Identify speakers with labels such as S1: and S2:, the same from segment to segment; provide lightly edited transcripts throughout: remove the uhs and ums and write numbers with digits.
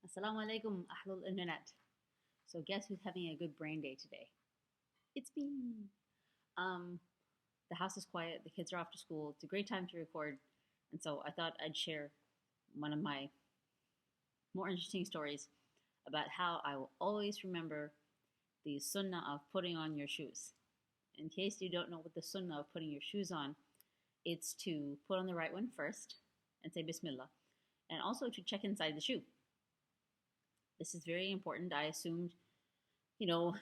S1: Assalamu alaikum, ahlul internet. So guess who's having a good brain day today? It's me. Um, the house is quiet, the kids are off to school. It's a great time to record, and so I thought I'd share one of my more interesting stories about how I will always remember the sunnah of putting on your shoes. In case you don't know what the sunnah of putting your shoes on, it's to put on the right one first and say Bismillah, and also to check inside the shoe. This is very important. I assumed, you know,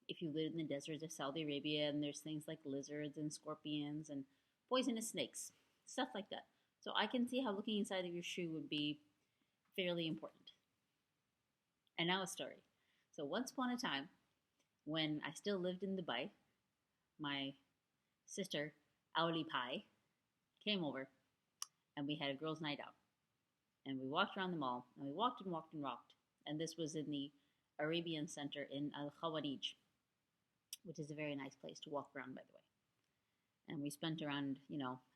S1: if you live in the deserts of Saudi Arabia and there's things like lizards and scorpions and poisonous snakes, stuff like that. So I can see how looking inside of your shoe would be fairly important. And now a story. So once upon a time, when I still lived in Dubai, my sister, Auli Pai, came over and we had a girls' night out. And we walked around the mall and we walked and walked and walked. And this was in the Arabian Center in Al Khawarij, which is a very nice place to walk around, by the way. And we spent around,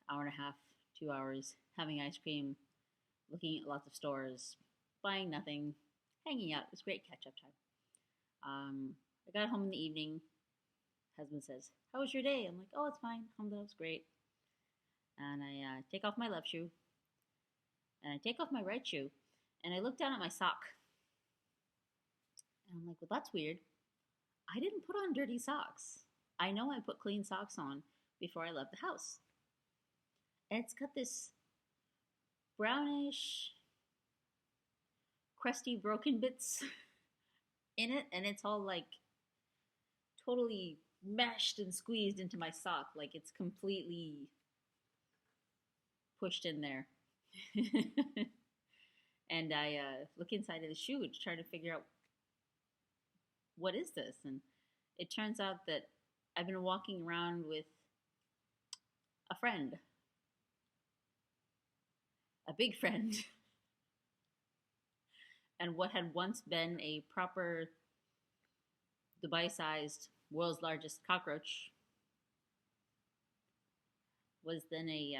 S1: hour and a half, 2 hours having ice cream, looking at lots of stores, buying nothing, hanging out. It was great catch up time. I got home in the evening. Husband says, "How was your day?" I'm like, "Oh, it's fine. Alhamdulillah, it was great." And I take off my left shoe, and I take off my right shoe, and I look down at my sock. And I'm like, "Well, that's weird. I didn't put on dirty socks. I know I put clean socks on before I left the house." And it's got this brownish, crusty, broken bits in it, and it's all like totally meshed and squeezed into my sock. Like it's completely pushed in there. And I look inside of the shoe to try to figure out what is this? And it turns out that I've been walking around with a friend, a big friend, and what had once been a proper Dubai-sized world's largest cockroach was then a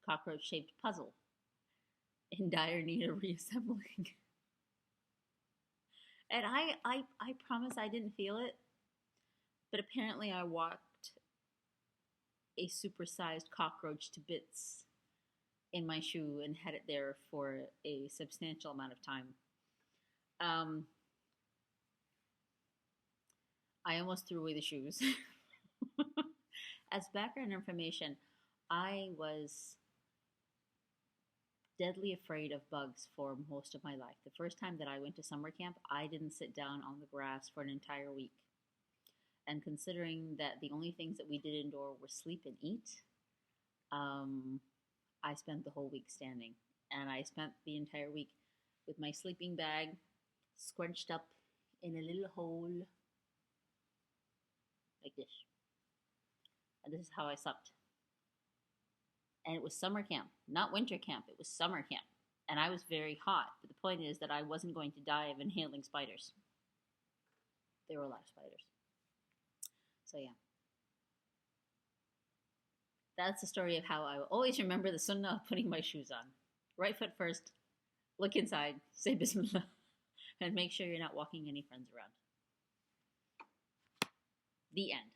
S1: cockroach-shaped puzzle in dire need of reassembling. And I promise I didn't feel it, but apparently I walked a supersized cockroach to bits in my shoe and had it there for a substantial amount of time. I almost threw away the shoes. As background information, I was deadly afraid of bugs for most of my life. The first time that I went to summer camp, I didn't sit down on the grass for an entire week. And considering that the only things that we did indoor were sleep and eat, I spent the whole week standing. And I spent the entire week with my sleeping bag scrunched up in a little hole like this. And this is how I slept. And it was summer camp, not winter camp. It was summer camp. And I was very hot. But the point is that I wasn't going to die of inhaling spiders. There were a lot of spiders. So yeah. That's the story of how I will always remember the sunnah of putting my shoes on. Right foot first, look inside, say Bismillah, and make sure you're not walking any friends around. The end.